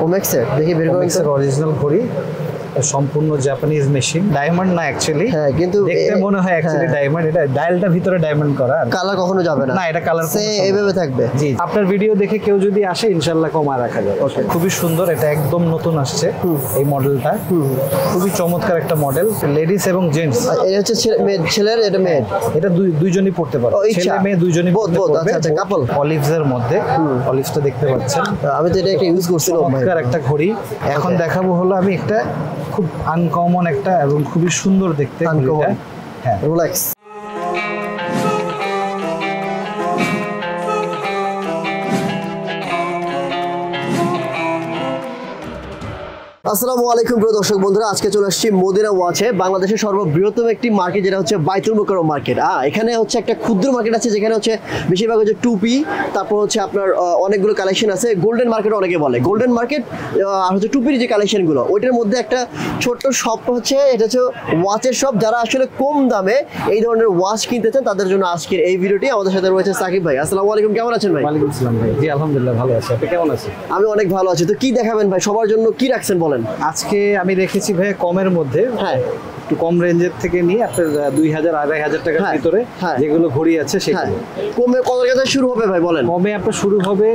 ওমেক্সের দেখি বের করুন ওমেক্সের অরিজিনাল ঘড়ি সম্পূর্ণ জাপানিজ মেশিন ডায়মন্ড না অ্যাকচুয়ালি হ্যাঁ কিন্তু দেখতে মনে হয় অ্যাকচুয়ালি ডায়মন্ড এটা ডায়ালটা ভিতরে ডায়মন্ড করা কালার কখনো যাবে না না এটা কালার এইভাবে থাকবে জি আপনার ভিডিও দেখে কেউ যদি আসে ইনশাআল্লাহ কমা রাখা যাবে খুবই সুন্দর এটা একদম নতুন আসছে এই মডেলটা খুবই চমৎকার একটা মডেল লেডিস এবং জেন্টস এটা হচ্ছে ছেলের এটা মেয়ে এটা দুইজনই পড়তে পারে ছেলে মেয়ে দুইজনই পড়তে পারবে আচ্ছা কাপল অলিভস এর মধ্যে অলিভসটা দেখতে পাচ্ছেন আমি তো এটা একটা ইউজ করছিলাম চমৎকার একটা ঘড়ি এখন দেখাবো হলো আমি একটা খুব আনকমন একটা এবং খুবই সুন্দর দেখতে ঘড়িটা হ্যাঁ রোলেক্স আসসালামু আলাইকুম প্রিয় দর্শক বন্ধুরা আজকে চলে আসছি মদিনা ওয়াচে বাংলাদেশের সর্ববৃহত্তম একটি মার্কেট যেটা হচ্ছে বাইতুল মোকাররম মার্কেট এখানে হচ্ছে একটা ক্ষুদ্র মার্কেট আছে যেখানে হচ্ছে বেশিরভাগ হচ্ছে টুপি তারপর হচ্ছে আপনার অনেকগুলো কালেকশন আছে গোল্ডেন মার্কেট অনেকে বলে গোল্ডেন মার্কেট আর হচ্ছে টুপির যে কালেকশনগুলো ওইটার মধ্যে একটা ছোট্ট শপ হচ্ছে এটা হচ্ছে ওয়াচের শপ যারা আসলে কম দামে এই ধরনের ওয়াচ কিনতে চান তাদের জন্য আজকের এই ভিডিওটি আমাদের সাথে রয়েছে সাকিব ভাই আসসালামু আলাইকুম কেমন আছেন ভাই ওয়ালাইকুম আসসালাম ভাই জি আলহামদুলিল্লাহ ভালো আছি আপনি কেমন আছেন আমি অনেক ভালো আছি তো কি দেখাবেন ভাই সবার জন্য কি রাখছেন বলেন আজকে আমি রেখেছি ভাই কমের মধ্যে হ্যাঁ একটু কম রেঞ্জের থেকে নিয়ে আপনার 2000 2500 টাকার ভিতরে যেগুলো ঘড়ি আছে সেগুলো কমে কত টাকা শুরু হবে ভাই বলেন কমে আপনার শুরু হবে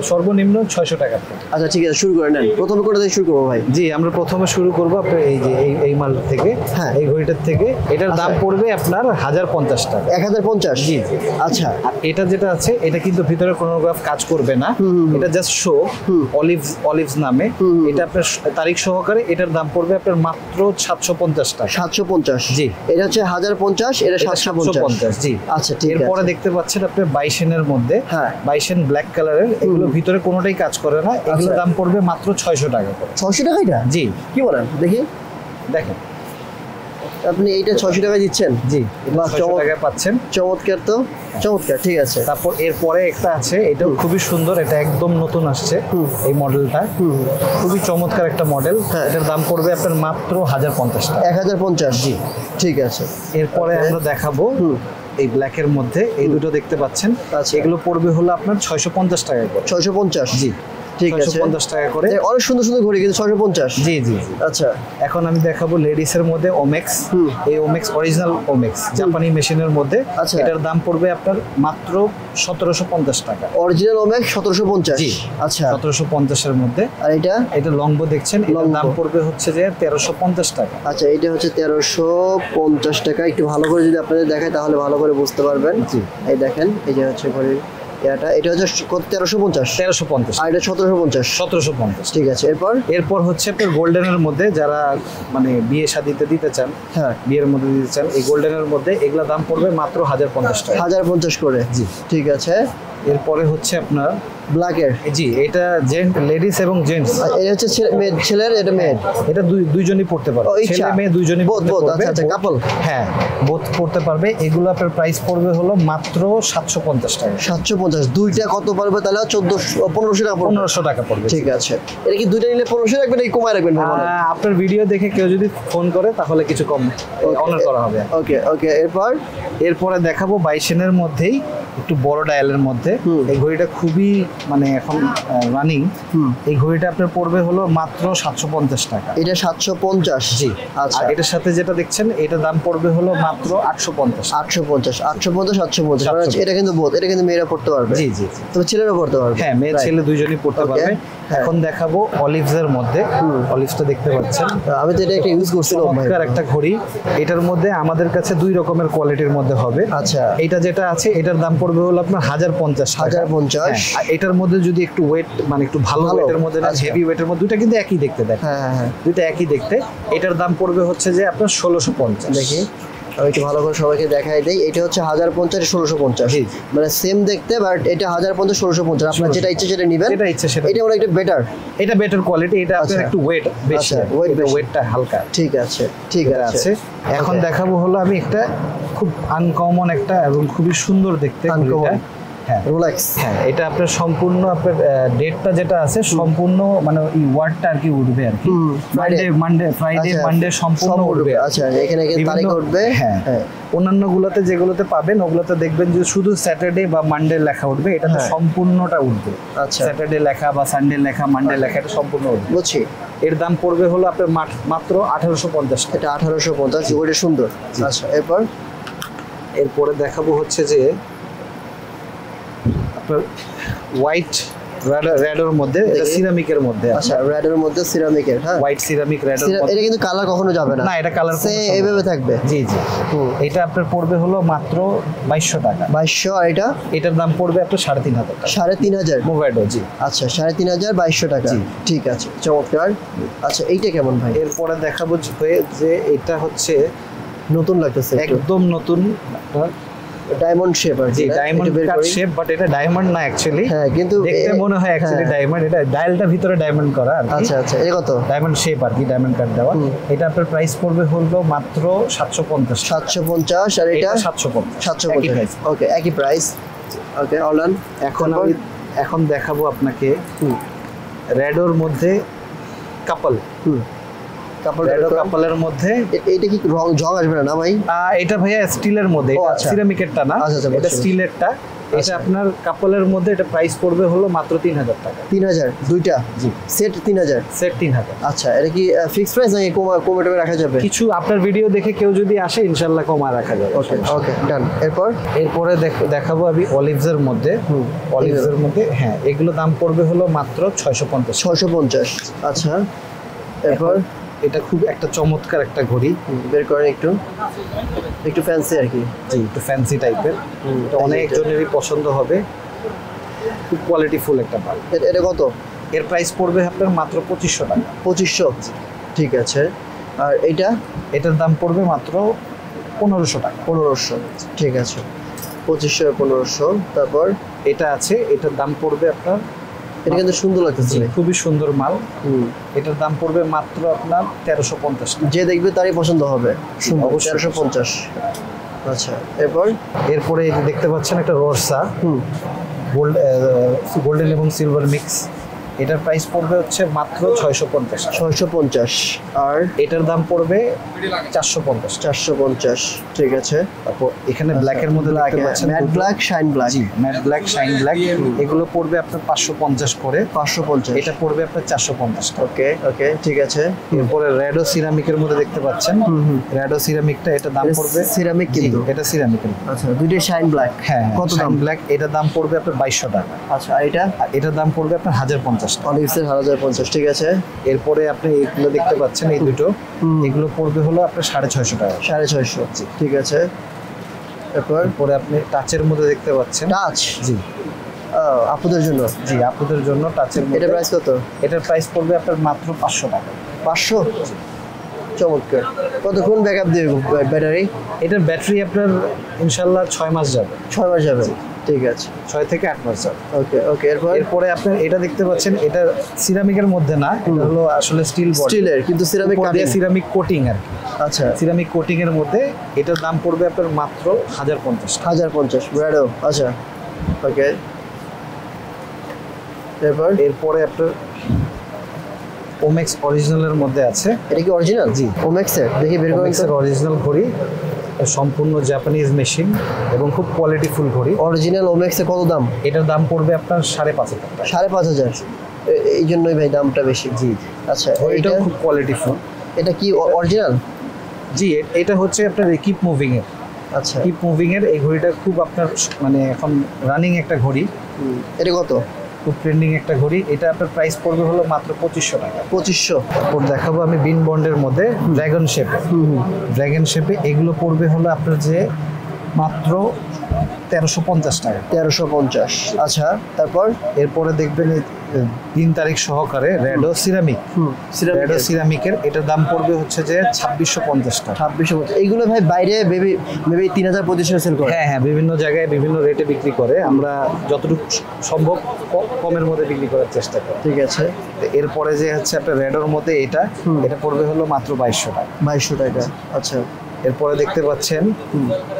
সর্বনিম্ন 600 টাকা আচ্ছা ঠিক আছে শুরু করে নেন প্রথমে কোথা থেকে শুরু করবো ভাই জি আমরা প্রথমে শুরু করব আপনার এই যে এই মাল থেকে এই ঘড়িটার থেকে এটার দাম পড়বে আপনার 1050 টাকা 1050 জি আচ্ছা আর এটা যেটা আছে এটা কিন্তু ভিতরে ক্রোনোগ্রাফ কাজ করবে না এটা জাস্ট শো অলিভস নামে এটা আপনার তারিখ সহকারে এটার দাম পড়বে আপনার মাত্র 750 টাকা 750 জি এটা হচ্ছে 1050 এটা 750 জি আচ্ছা ঠিক আছে এরপরে দেখতে পাচ্ছেন আপনি 22 এর মধ্যে হ্যাঁ 22 ব্ল্যাক কালারের এগুলো ভিতরে কোনোটাই কাজ করে না এগুলোর দাম পড়বে মাত্র 600 টাকা করে 600 টাকা এটা জি কি বলেন দেখি দেখেন আপনি এইটা 600 টাকা দিচ্ছেন জি 600 টাকা পাচ্ছেন চমৎকার তো চমৎকার ঠিক আছে তারপর এরপরে একটা আছে এটাও খুবই সুন্দর এটা একদম নতুন আসছে এই মডেলটা খুবই চমৎকার একটা মডেল এটার দাম পড়বে আপনার মাত্র 1050 টাকা 1050 জি ঠিক আছে এরপরে আমরা দেখাবো এই ব্ল্যাকের মধ্যে এই দুটো দেখতে পাচ্ছেন এগুলো পড়বে হলো আপনার 650 টাকা করে 650 জি ঠিক আছে 650 টাকা করে অনেক সুন্দর সুন্দর ঘড়ি কিন্তু 650 জি জি আচ্ছা এখন আমি দেখাবো লেডিস এর মধ্যে ওমেক্স এই ওমেক্স অরিজিনাল ওমেক্স জাপানি মেশিনের মধ্যে এটার দাম পড়বে আপনার মাত্র 1750 টাকা অরিজিনাল ওমেক্স 1750 জি আচ্ছা 1750 এর মধ্যে আর এটা লংবো দেখছেন এটার দাম পড়বে হচ্ছে যে 1350 টাকা আচ্ছা এটা হচ্ছে 1350 টাকা একটু ভালো করে যদি আপনাদের দেখায় তাহলে ভালো করে বুঝতে পারবেন জি এই দেখেন এই যে হচ্ছে ঘড়ির এটা হচ্ছে 1350 আর এটা 1750 ঠিক আছে এরপর হচ্ছে আপনার গোল্ডেনের মধ্যে যারা মানে বিয়ে শাদিতে দিতে চান হ্যাঁ বিয়ের মধ্যে দিতে চান এই গোল্ডেনের মধ্যে এগুলা দাম পড়বে মাত্র 1050 টাকা 1050 করে জি ঠিক আছে এরপরে হচ্ছে আপনার ব্ল্যাকের জি এটা লেডিস এবং জেন্টস এটা হচ্ছে ছেলের এটা মেয়ে এটা দুইজনই পড়তে পারবে ছেলে মেয়ে দুইজনই পড়তে পারবে আচ্ছা কাপল হ্যাঁ বোথ পড়তে পারবে এগুলো আপনার প্রাইস পড়বে হলো মাত্র 750 টাকা 750 দুইটা কত পড়বে তাহলে 1500 টাকা পড়বে ঠিক আছে এটা কি দুইটা নিলে 1500 রাখবেন নাকি কমায় রাখবেন আপনার ভিডিও দেখে কেউ যদি ফোন করে তাহলে কিছু কম অনার করা হবে ওকে এরপরে দেখাবো 22 এর মধ্যেই একটু বড় ডায়ালের মধ্যে এই ঘড়িটা খুবই মানে এখন রানিং এই ঘড়িটা আপনার পড়বে হলো মাত্র 750 টাকা এটা 750 জি আচ্ছা এটার সাথে যেটা দেখছেন এটা দাম পড়বে হলো মাত্র 850 এটা কিন্তু এটা কিন্তু মেয়েরা পড়তে পারবে জি জি তবে ছেলেরা পড়তে পারবে হ্যাঁ মেয়ে ছেলে দুইজনই পড়তে পারবে এখন দেখাবো অলিভস এর মধ্যে অলিভসটা দেখতে পাচ্ছেন আমি তো এটা একটা ইউজ করছিলাম চমৎকার একটা ঘড়ি এটার মধ্যে আমাদের কাছে দুই রকমের কোয়ালিটির মধ্যে হবে আচ্ছা এটা যেটা আছে এটার দাম পড়বে হলো আপনার 1050 এটার মধ্যে যদি একটু ওয়েট মানে একটু ভালো ওয়েটের মধ্যে না হেভি ওয়েটের মধ্যে দুটো কিন্তু একই দেখতে দেখেন হ্যাঁ দুটো একই দেখতে এটার দাম পড়বে হচ্ছে যে আপনার 1650 দেখি আমি একটু ভালো করে সবাইকে দেখাই দেই এটা হচ্ছে 1050 1650 মানে সেম দেখতে বাট এটা 1050 1650 আপনার যেটা ইচ্ছে সেটা নেবেন যেটা ইচ্ছে সেটা এটা অনেকটা বেটার এটা বেটার কোয়ালিটি এটা আপনার একটু ওয়েট বেশি ওয়েটটা হালকা ঠিক আছে এখন দেখাবো হলো আমি একটা খুব আনকমন একটা এবং খুবই সুন্দর দেখতে ঘড়িটা হ্যাঁ রোলেক্স। হ্যাঁ, এটা আপনার সম্পূর্ণ আপনার ডেটটা যেটা আছে সম্পূর্ণ মানে এই ওয়ার্ডটা আর কি উঠবে আর কি। ফ্রাইডে মানডে সম্পূর্ণ উঠবে। আচ্ছা, এখানে তারিখ উঠবে। হ্যাঁ, অন্যান্য গুলোতে যেগুলোতে পাবেন ওগুলোতে দেখবেন যে শুধু স্যাটারডে বা মানডে লেখা উঠবে, এটা তো সম্পূর্ণটা উঠবে। আচ্ছা, স্যাটারডে লেখা বা সানডে লেখা, মানডে লেখা, এটা সম্পূর্ণ উঠবে। বুঝছি। এর দাম পড়বে হলো আপনার মাত্র 1850 টাকা। এটা 1850, ওইটা সুন্দর। আচ্ছা, এরপরে দেখাবো হচ্ছে যে আপনার হোয়াইট রেডের মধ্যে, এটা সিরামিকের মধ্যে। আচ্ছা, রেডের মধ্যে সিরামিকের। হ্যাঁ, হোয়াইট সিরামিক রেড। এটা কিন্তু কালার কখনো যাবে না। না, এটা কালার এইভাবে থাকবে। জি জি। এটা আপনার পড়বে হলো মাত্র 2200 টাকা। 2200। আর এটার দাম পড়বে আপনার 3500 টাকা। 3500 মোভাইডো। জি। আচ্ছা, 3500, 2200 টাকা। ঠিক আছে, চমৎকার। আচ্ছা, এইটা কেমন ভাই? এরপরে দেখাবো যে এটা হচ্ছে নতুন লাগতেছে, একদম নতুন ডায়মন্ড শেপ আর কি। ডায়মন্ড কাট শেপ, বাট এটা ডায়মন্ড না অ্যাকচুয়ালি। হ্যাঁ, কিন্তু দেখতে মনে হয় অ্যাকচুয়ালি ডায়মন্ড। এটা ডায়ালটা ভিতরে ডায়মন্ড করা আর কি। আচ্ছা আচ্ছা, এটা কত? ডায়মন্ড শেপ আর কি, ডায়মন্ড কাট দেওয়া। এটা আপনার প্রাইস পড়বে হলো মাত্র 750। 750। আর এটা 750। 750। ওকে, একই প্রাইস। ওকে, অলরান। এখন দেখাবো আপনাকে রেডোর মধ্যে কাপল। কাপলের মধ্যে এটা কি জং আসবে না ভাই? এটা ভাইয়া স্টিলের মধ্যে, সিরামিকেরটা না। এটা স্টিলেরটা। এটা আপনার কাপলের মধ্যে, এটা প্রাইস পড়বে হলো মাত্র 3000 টাকা। 3000 দুইটা? জি, সেট 3000। সেট 3000। আচ্ছা, এটা কি ফিক্সড প্রাইস নাকি কমে রাখা যাবে? কিছু আপনার ভিডিও দেখে কেউ যদি আসে ইনশাআল্লাহ কমা রাখা যাবে। ওকে ওকে, ডান। এরপরে দেখাবো আমি অলিভসের মধ্যে। অলিভসের মধ্যে হ্যাঁ, এগুলো দাম পড়বে হলো মাত্র 650। 650। আচ্ছা, এরপর এটা খুব একটা চমৎকার একটা ঘড়ি। বের করেন একটু ফ্যান্সি আর কি। জি, একটু ফ্যান্সি টাইপের। এটা অনেক জনেরই পছন্দ হবে, খুব কোয়ালিটিফুল একটা মাল। এটা কত? এর প্রাইস পড়বে আপনার মাত্র 2500 টাকা। 2500। ঠিক আছে। আর এটার দাম পড়বে মাত্র 1500 টাকা। 1500। ঠিক আছে, 2500 আর 1500। তারপর এটা আছে, এটার দাম পড়বে আপনার, এটা কিন্তু সুন্দর লাগতেছে, খুবই সুন্দর মাল। এটার দাম পড়বে মাত্র আপনার 1350 টাকা। যে দেখবে তারই পছন্দ হবে। 1350। আচ্ছা, এরপরে এই যে দেখতে পাচ্ছেন একটা রোরসা গোল্ডেন এবং সিলভার মিক্স। এটার প্রাইস পড়বে হচ্ছে মাত্র 650। 650। আর এটার দাম পড়বে 450। 450। ঠিক আছে। তারপর এখানে ব্ল্যাকের মধ্যে দেখতে পাচ্ছেন ম্যাট ব্ল্যাক, শাইন ব্ল্যাক। জি, ম্যাট ব্ল্যাক, শাইন ব্ল্যাক। এগুলো পড়বে আপনার 550 করে। 550। এটা পড়বে আপনার 450 টাকা। ওকে ওকে, ঠিক আছে। এরপরে রেডো সিরামিকের মধ্যে দেখতে পাচ্ছেন রেডো সিরামিকটা, এটা দাম পড়বে সিরামিক কিন্তু এটা সিরামিকের। আচ্ছা, দুইটাই শাইন ব্ল্যাক। হ্যাঁ, কত দাম? ব্ল্যাক, এটা দাম পড়বে আপনার 2200 টাকা। আচ্ছা, আর এটার দাম পড়বে আপনার 1050 টাকা। অলিভসের 1050। ঠিক আছে। এরপরে আপনি এগুলো দেখতে পাচ্ছেন, এই দুটো, এগুলো পড়বে হলো আপনার 650 টাকা। 650। ঠিক আছে। এরপরে আপনি টাচের মধ্যে দেখতে পাচ্ছেন। টাচ? জি, আপুদের জন্য? জি, আপুদের জন্য টাচের মধ্যে। এটার প্রাইস কত? এটার প্রাইস পড়বে আপনার মাত্র 500 টাকা। 500? চমৎকার। কতক্ষণ ব্যাকআপ দেবে ব্যাটারি? এটার ব্যাটারি আপনার ইনশাল্লাহ 6 মাস যাবে। 6 মাস যাবে? ঠিক আছে, 6 থেকে 8 মাস যাবে। ওকে ওকে। এরপরে আপনার এটা দেখতে পাচ্ছেন, এটা সিরামিকের মধ্যে না, এটা হলো আসলে স্টিলের, কিন্তু সিরামিক কোটিং আর কি। আচ্ছা, সিরামিক কোটিং এর মধ্যে এটার দাম পড়বে আপনার মাত্র 1050। 1050 ব্র্যাডো। আচ্ছা, ওকে। এরপরে আপনার ওমেক্স অরিজিনালের মধ্যে আছে। এটা কি অরিজিনাল? জি, ওমেক্সের। দেখি বের করুন। ওমেক্সের অরিজিনাল ঘড়ি, সম্পূর্ণ জাপানিজ মেশিন এবং খুব কোয়ালিটিফুল ঘড়ি। অরিজিনাল ওমেক্সের কত দাম? এটার দাম পড়বে আপনার 5500 টাকা। 5500? এই জন্যই ভাই দামটা বেশি। জি। আচ্ছা, এটা খুব কোয়ালিটিফুল। এটা কি অরিজিনাল? জি, এটা হচ্ছে আপনার কিপ মুভিং এর। আচ্ছা, কিপ মুভিং এর এই ঘড়িটা খুব আপনার মানে এখন রানিং একটা ঘড়ি। এটা কত? খুব ট্রেন্ডিং একটা ঘড়ি। এটা আপনার প্রাইস পড়বে হলো মাত্র 2500 টাকা। 2500। তারপর দেখাবো আমি বিন বন্ডের মধ্যে ড্রাগন শেপে। এগুলো পড়বে হলো আপনার যে মাত্র 1350 টাকা। 1350। আচ্ছা, এরপরে দেখবেন 3 তারিখ সহকারে রেডো সিরামিকের এটার দাম পড়বে হচ্ছে যে 2650 টাকা। 2650। এইগুলো ভাই বাইরে মেবি 3000 সেল করে। হ্যাঁ, বিভিন্ন জায়গায় বিভিন্ন রেটে বিক্রি করে। আমরা যতটুকু সম্ভব কমের মধ্যে বিক্রি করার চেষ্টা করি। ঠিক আছে। এরপরে যে হচ্ছে আপনার রেডোর মধ্যে এটা পড়বে হলো মাত্র 2200 টাকা। 2200 টাকা। আচ্ছা, এরপরে দেখতে পাচ্ছেন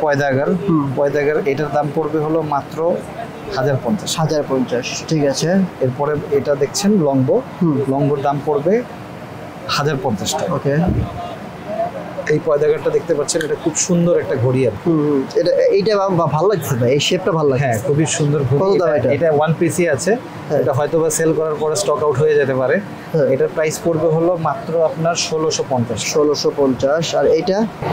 পয়দাগার। এটার দাম পড়বে হলো মাত্র 1050। 1050, ঠিক আছে। এরপরে এটা দেখছেন লংবো, লংবোর দাম পড়বে 1050 টাকা। ওকে, এই পয়দাঘাটটা দেখতে পাচ্ছেন, এটা খুব সুন্দর একটা ঘড়ি আর কি। এইটা ভালো লাগছে ভাই, এই শেপটা ভালো লাগছে। হ্যাঁ, খুবই সুন্দর ঘড়ি। কত দাম এটা? এটা ওয়ান পিসি আছে, এটা হয়তো বা সেল করার পরে স্টক আউট হয়ে যেতে পারে। এটার প্রাইস পড়বে হলো মাত্র আপনার 1650। 1650। আর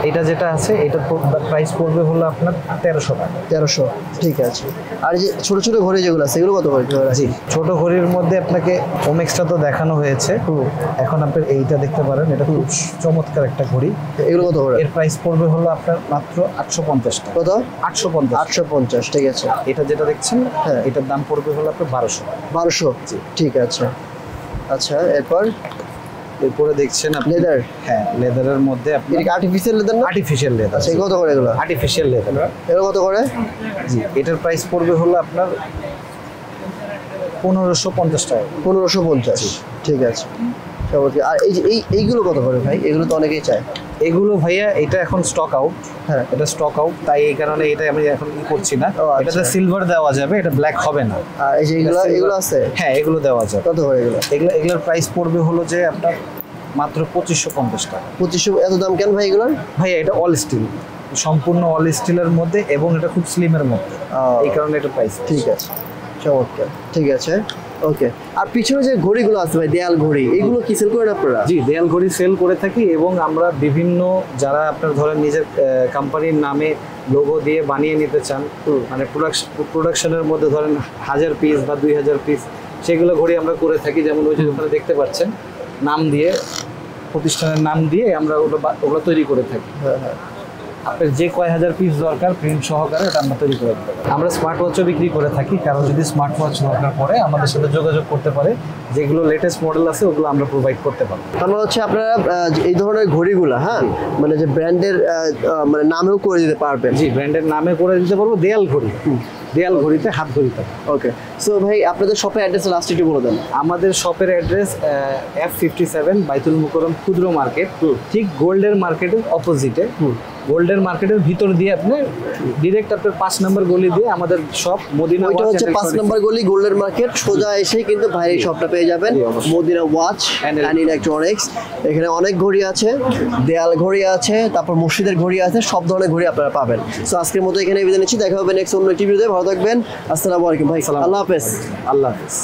এটা যেটা আছে এটার প্রাইস পড়বে হলো আপনার 1300 টাকা। 1300, ঠিক আছে। আর এই যে ছোট ছোট ঘড়ি যেগুলো আছে এগুলো কত করে? জি, ছোট ঘড়ির মধ্যে আপনাকে ওমেক্সটা তো দেখানো হয়েছে, এখন আপনি এইটা দেখতে পারেন, এটা খুব চমৎকার একটা ঘড়ি। এগুলো কত করে? এর প্রাইস পড়বে হলো আপনার মাত্র 850 টাকা। কত? 850। 850, ঠিক আছে। এটা যেটা দেখছেন, হ্যাঁ, এটার দাম পড়বে হলো আপনার 1200। 1200, ঠিক আছে। আচ্ছা, এরপরে দেখছেন আপনি লেদার। হ্যাঁ, লেদারের মধ্যে আপনি এটা আর্টিফিশিয়াল লেদার না? Artificial leather. আচ্ছা, কত করে এগুলো? Artificial leather. এগুলো কত করে? জি, এটার প্রাইস পড়বে হলো আপনার 1550 টাকা। 1550, ঠিক আছে। আর এই যে এইগুলো কত করে ভাই? এগুলো তো অনেকেই চায়। এগুলো ভাইয়া এটা এখন স্টক আউট। হ্যাঁ, এটা স্টক আউট, তাই এই কারণে এটা আমি এখন করছি না। ও, আচ্ছা। এটাতে সিলভার দেওয়া যাবে, এটা ব্ল্যাক হবে না। আর এই যে এগুলো আছে? হ্যাঁ, এগুলো দেওয়া যাবে। কত করে এগুলো? এগুলোর প্রাইস পড়বে হলো যে আপনার মাত্র 2550 টাকা। 2500? এত দাম কেন ভাই এগুলোর? ভাইয়া এটা অল স্টিল, সম্পূর্ণ অল স্টিলের মধ্যে, এবং এটা খুব স্লিমের মধ্যে, এই কারণে এটা প্রাইস। ঠিক আছে, চমৎকার, ঠিক আছে। ওকে, আর পিছনে যে ঘড়িগুলো আছে ভাই, দেয়াল ঘড়ি, এগুলো কি সেল করেন আপনারা? জি, দেয়াল ঘড়ি সেল করে থাকি, এবং আমরা বিভিন্ন যারা আপনার ধরেন নিজের কোম্পানির নামে লোগো দিয়ে বানিয়ে নিতে চান, মানে প্রোডাকশনের মধ্যে ধরেন 1000 পিস বা 2000 পিস, সেগুলো ঘড়ি আমরা করে থাকি। যেমন ওই যে ওখানে দেখতে পাচ্ছেন, নাম দিয়ে, প্রতিষ্ঠানের নাম দিয়ে আমরা ওগুলো তৈরি করে থাকি। হ্যাঁ হ্যাঁ, আপনার যে কয় হাজার পিস দরকার প্রিন্ট সহকারে ওটা আমরা তৈরি করে দিতে পারি। আমরা স্মার্ট ওয়াচও বিক্রি করে থাকি, কারণ যদি স্মার্ট ওয়াচ দরকার পড়ে আমাদের সাথে যোগাযোগ করতে পারে, যেগুলো লেটেস্ট মডেল আছে ওগুলো আমরা প্রোভাইড করতে পারি। তারপর হচ্ছে আপনারা এই ধরনের ঘড়িগুলো, হ্যাঁ, মানে যে ব্র্যান্ডের মানে নামেও করে দিতে পারবেন? জি, ব্র্যান্ডের নামে করে দিতে পারবো। দেয়াল ঘড়ি, দেয়াল ঘড়িতে হাত ঘড়িতে। ওকে, সো ভাই আপনাদের শপের অ্যাড্রেস লাস্ট একটু বলে দেন। আমাদের শপের অ্যাড্রেস F57 বাইতুল মুকররম ক্ষুদ্র মার্কেট, ঠিক গোল্ডের মার্কেটের অপোজিটে। গোল্ডের মার্কেটের ভিতর দিয়ে আপনি ডিরেক্ট আপনার 5 নম্বর গলি দিয়ে আমাদের শপ মদিনা ওইটা হচ্ছে 5 নম্বর গলি, গোল্ডের মার্কেট, সোজা এসে কিন্তু ভাইয়ের এই শপটা পেয়ে যাবেন, মদিনা ওয়াচ অ্যান্ড ইলেকট্রনিক্স। এখানে অনেক ঘড়ি আছে, দেয়াল ঘড়ি আছে, তারপর মসজিদের ঘড়ি আছে, সব ধরনের ঘড়ি আপনারা পাবেন। সো আজকের মতো এখানে বিদায় নিচ্ছি, দেখা হবে নেক্সট অন্য একটি ভিডিওতে। ভালো থাকবেন, আসসালামু আলাইকুম ভাই, আল্লাহ হাফেজ। আল্লাহ হাফেজ।